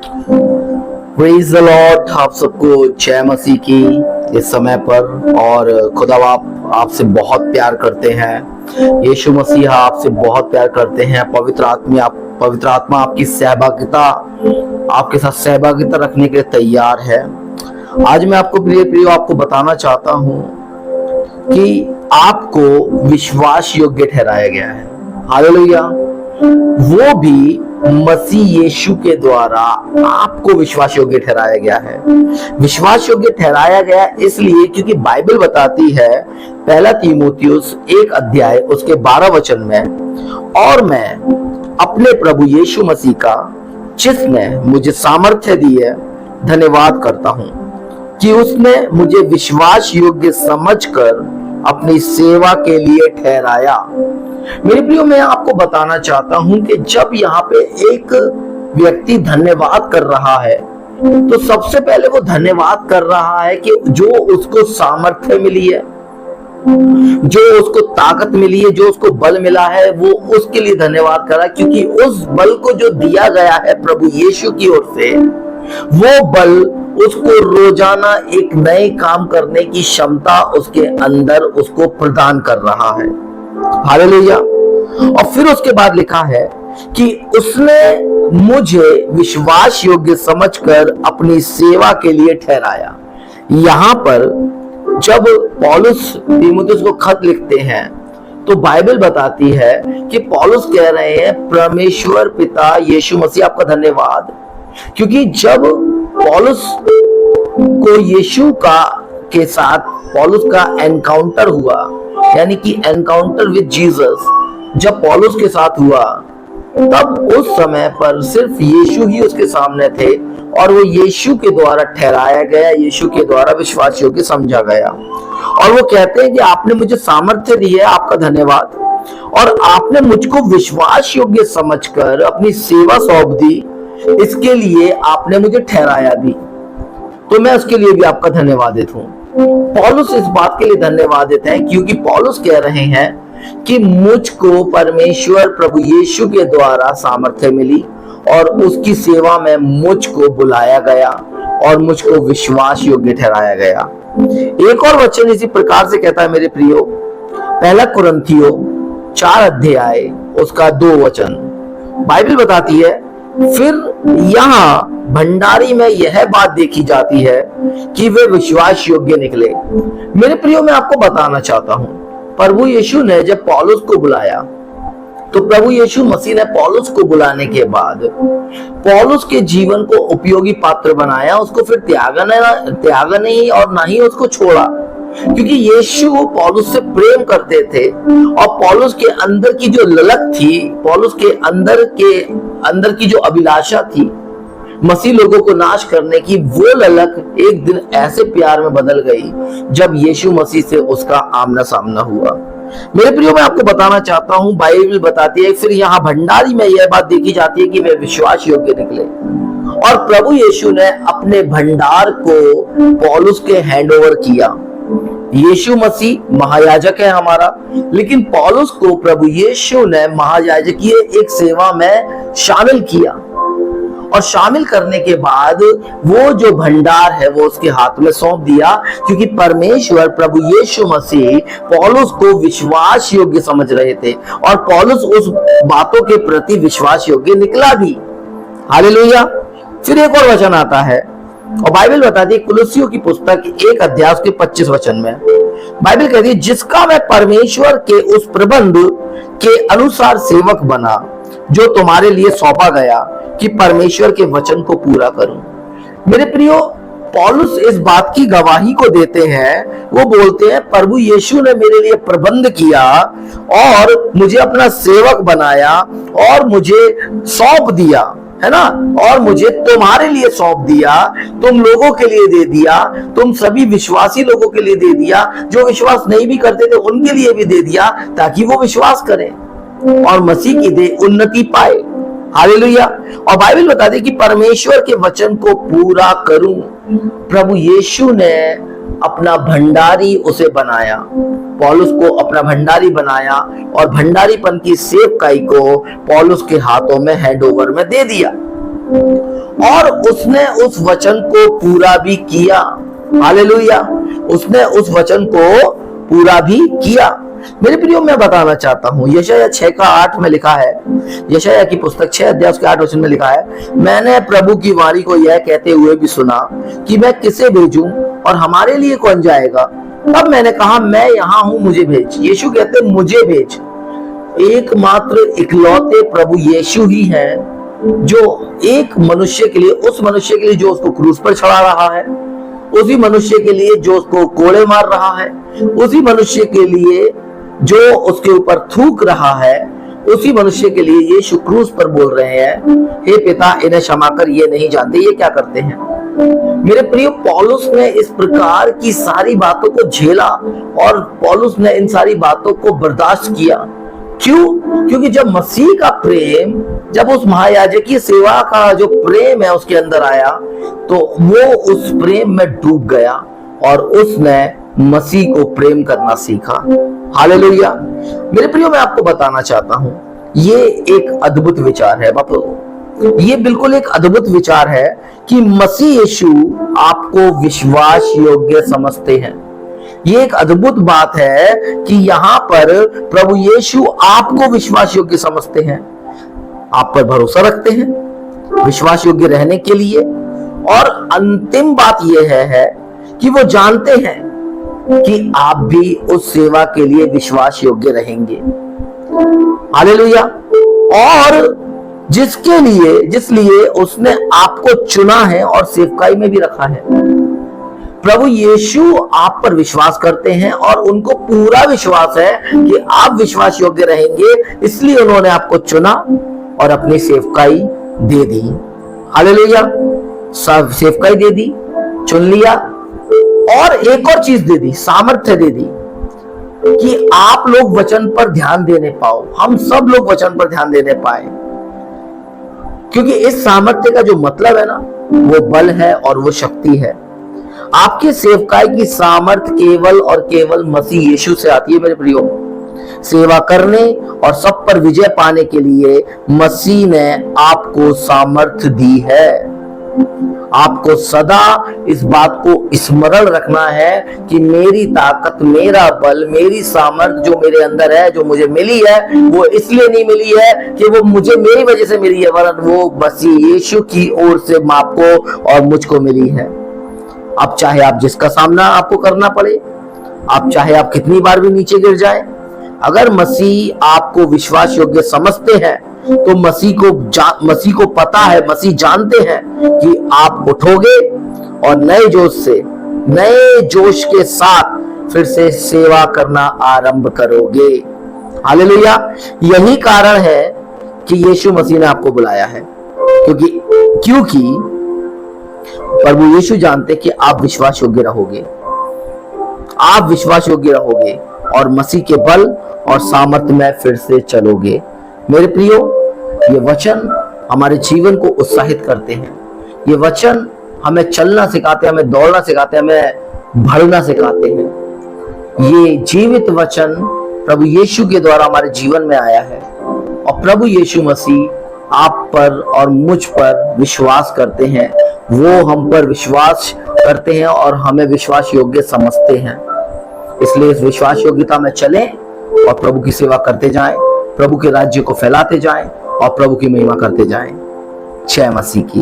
Praise the Lord. आप सबको जय मसीह की इस समय पर। और खुदा बाप आपसे बहुत प्यार करते हैं। यीशु मसीह आपसे बहुत प्यार करते हैं। पवित्र आत्मा आपकी सहभागिता, आपके साथ सहभागिता रखने के लिए तैयार है। आज मैं आपको प्रिय आपको बताना चाहता हूं कि आपको विश्वास योग्य ठहराया गया है। हालेलुया। वो भी मसीह यीशु के द्वारा आपको विश्वास योग्य ठहराया गया है। विश्वास योग्य ठहराया गया इसलिए क्योंकि बाइबल बताती है, पहला तीमुथियुस 1 अध्याय उसके 12 वचन में, और मैं अपने प्रभु यीशु मसीह का जिसने मुझे सामर्थ्य दी है धन्यवाद करता हूं कि उसने मुझे विश्वास योग्य समझकर अपनी सेवा के लिए ठहराया। मेरे प्रियो, मैं आपको बताना चाहता हूं कि जब यहाँ पे एक व्यक्ति धन्यवाद कर रहा है तो सबसे पहले वो धन्यवाद कर रहा है कि जो उसको सामर्थ्य मिली है, जो उसको ताकत मिली है, जो उसको बल मिला है, वो उसके लिए धन्यवाद कर रहा है। क्योंकि उस बल को जो दिया गया है प्रभु यीशु की ओर से, वो बल उसको रोजाना एक नए काम करने की क्षमता उसके अंदर उसको प्रदान कर रहा है। हालेलुया। और फिर उसके बाद लिखा है कि उसने मुझे विश्वास योग्य समझकर अपनी सेवा के लिए ठहराया। यहां पर जब पौलुस तीमुथियुस को खत लिखते हैं तो बाइबल बताती है कि पौलुस कह रहे हैं, परमेश्वर पिता यीशु मसीह आपका धन्यवाद, क्योंकि जब पौलुस को यीशु के साथ पौलुस का एनकाउंटर हुआ, यानी कि एनकाउंटर विद जीसस जब पौलुस के साथ हुआ, तब उस समय पर सिर्फ यीशु ही उसके सामने थे और वो यीशु के द्वारा ठहराया गया, यीशु के द्वारा विश्वास योग्य समझा गया। और वो कहते हैं कि आपने मुझे सामर्थ्य दी है, आपका धन्यवाद, और आपने मुझको विश्वास योग्य समझकर अपनी सेवा सौंप दी, इसके लिए आपने मुझे ठहराया भी, तो मैं उसके लिए भी आपका धन्यवादित हूं। पौलुस इस बात के लिए धन्यवादित है क्योंकि पौलुस कह रहे हैं कि मुझको परमेश्वर प्रभु यीशु के द्वारा सामर्थ्य मिली और उसकी सेवा में मुझको बुलाया गया और मुझको विश्वास योग्य ठहराया गया। एक और वचन इसी प्रकार से कहता है मेरे प्रियो, पहला कुरिन्थियों 4 अध्याय उसका 2 वचन, बाइबल बताती है, फिर यहाँ भंडारी में यह बात देखी जाती है कि वे विश्वास योग्य निकले। मेरे प्रियो, मैं आपको बताना चाहता हूं, प्रभु यीशु ने जब पौलुस को बुलाया तो प्रभु यीशु मसीह ने पौलुस को बुलाने के बाद पौलुस के जीवन को उपयोगी पात्र बनाया, उसको फिर त्यागा नहीं और ना ही उसको छोड़ा, क्योंकि यीशु पौलुस से प्रेम करते थे और पौलुस के अंदर की जो ललक थी, पौलुस के अंदर की जो अभिलाषा थी मसीह लोगों को नाश करने की, वो ललक एक दिन ऐसे प्यार में बदल गई जब यीशु मसीह से उसका आमना सामना हुआ। मेरे प्रियो, मैं आपको बताना चाहता हूं, बाइबल बताती है, फिर यहाँ भंडारी में यह बात देखी जाती है कि वे विश्वास योग्य निकले और प्रभु यीशु ने अपने भंडार को पौलुस के हैंडओवर किया। यीशु मसीह महायाजक है हमारा, लेकिन पौलुस को प्रभु यीशु ने महायाजकीय एक सेवा में शामिल किया और शामिल करने के बाद वो जो भंडार है वो उसके हाथ में सौंप दिया, क्योंकि परमेश्वर प्रभु यीशु मसीह पौलुस को विश्वास योग्य समझ रहे थे और पौलुस उस बातों के प्रति विश्वास योग्य निकला भी। हालेलुया। फिर एक और वचन आता है और बाइबल बताती है, कुलुस्सियों की पुस्तक 1 अध्याय के 25 वचन में बाइबल कहती है, जिसका मैं परमेश्वर के उस प्रबंध के अनुसार सेवक बना जो तुम्हारे लिए सौंपा गया कि परमेश्वर के वचन को पूरा करूं। मेरे प्रियो, पौलुस इस बात की गवाही को देते हैं, वो बोलते हैं, प्रभु यीशु ने मेरे लिए प्रबंध किया और मुझे अपना सेवक बनाया और मुझे सौंप दिया, है ना, और मुझे तुम्हारे लिए सौंप दिया, तुम लोगों के लिए दे दिया, तुम सभी विश्वासी लोगों के लिए दे दिया, जो विश्वास नहीं भी करते थे उनके लिए भी दे दिया, ताकि वो विश्वास करें और मसीह की दे उन्नति पाए। हालेलुया। और बाइबल बताती है कि परमेश्वर के वचन को पूरा करूं। प्रभु यीशु ने अपना भंडारी उसे बनाया, पौलुस को अपना भंडारी बनाया और भंडारीपन की सेवकाई को पौलुस के हाथों में हैंडओवर में दे दिया। और उसने उस वचन को पूरा भी किया। हालेलुया, उसने उस वचन को पूरा भी किया। मेरे प्रियो, मैं बताना चाहता हूं, यशायाह 6:8 में लिखा है, यशायाह की पुस्तक 6 अध्याय उसके 8 वचन में लिखा है, मैंने प्रभु की वाणी को यह कहते हुए भी सुना कि मैं किसे भेजूं और हमारे लिए कौन जाएगा। तब मैंने कहा, मैं यहां हूं, मुझे भेज। यीशु कहते, मुझे भेज। एकमात्र इकलौते प्रभु यीशु ही हैं जो एक मनुष्य के लिए, उस मनुष्य के लिए जो उसको क्रूस पर चढ़ा रहा है, उसी मनुष्य के लिए जो उसको कोड़े मार रहा है, उसी मनुष्य के लिए जो उसके ऊपर थूक रहा है, उसी मनुष्य के लिए यीशु क्रूस पर बोल रहे हैं, हे पिता, इन्हें क्षमा कर, ये नहीं जानते ये क्या करते हैं। मेरे प्रिय, पौलुस ने इस प्रकार की सारी बातों को झेला और पौलुस ने इन सारी बातों को बर्दाश्त किया। क्यों? क्योंकि जब मसीह का प्रेम, जब उस महायाजकीय सेवा का जो प्रेम है उसके अंदर आया, तो वो उस प्रेम में डूब गया और उसने मसीह को प्रेम करना सीखा। हालेलुया। मेरे प्रियो, मैं आपको बताना चाहता हूं, ये एक अद्भुत विचार है बापू, ये बिल्कुल एक अद्भुत विचार है कि मसीह यीशु आपको विश्वास योग्य समझते हैं। ये एक अद्भुत बात है कि यहाँ पर प्रभु यीशु आपको विश्वास योग्य समझते हैं, आप पर भरोसा रखते हैं विश्वास योग्य रहने के लिए। और अंतिम बात यह है कि वो जानते हैं कि आप भी उस सेवा के लिए विश्वास योग्य रहेंगे। हालेलुया। और जिसलिए उसने आपको चुना है और सेवकाई में भी रखा है। प्रभु यीशु आप पर विश्वास करते हैं और उनको पूरा विश्वास है कि आप विश्वास योग्य रहेंगे, इसलिए उन्होंने आपको चुना और अपनी सेवकाई दे दी। हालेलुया। सेवकाई दे दी, चुन लिया, और एक और चीज दे दी, सामर्थ्य दे दी कि आप लोग वचन पर ध्यान देने पाओ, हम सब लोग वचन पर ध्यान देने पाए। क्योंकि इस सामर्थ्य का जो मतलब है ना, वो बल है और वो शक्ति है। आपके सेवकाई की सामर्थ केवल और केवल मसीह यीशु से आती है। मेरे प्रियो, सेवा करने और सब पर विजय पाने के लिए मसीह ने आपको सामर्थ दी है। आपको सदा इस बात को स्मरण रखना है कि मेरी ताकत, मेरा बल, मेरी सामर्थ जो मेरे अंदर है, जो मुझे मिली है, वो इसलिए नहीं मिली है कि वो मुझे मेरी वजह से मिली है, वरन वो मसीह यीशु की ओर से आपको और मुझको मिली है। अब चाहे आप जिसका सामना आपको करना पड़े, आप चाहे आप कितनी बार भी नीचे गिर जाएं, अगर मसीह आपको विश्वास योग्य समझते हैं तो मसीह को पता है, मसीह जानते हैं कि आप उठोगे और नए जोश के साथ फिर से सेवा करना आरंभ करोगे। हालेलुया। यही कारण है कि यीशु मसीह ने आपको बुलाया है, क्योंकि प्रभु यीशु जानते कि आप विश्वास योग्य रहोगे, आप विश्वास योग्य रहोगे और मसीह के बल और सामर्थ्य में फिर से चलोगे। मेरे प्रियो, ये वचन हमारे जीवन को उत्साहित करते हैं। ये वचन हमें चलना सिखाते हैं, हमें दौड़ना सिखाते हैं, हमें भरना सिखाते हैं। ये जीवित वचन प्रभु यीशु के द्वारा हमारे जीवन में आया है और प्रभु यीशु मसीह आप पर और मुझ पर विश्वास करते हैं। वो हम पर विश्वास करते हैं और हमें विश्वास योग्य समझते हैं। इसलिए इस विश्वास योग्यता में चलें और प्रभु की सेवा करते जाएं, प्रभु के राज्य को फैलाते जाएं और प्रभु की महिमा करते जाएं। जय मसीह की।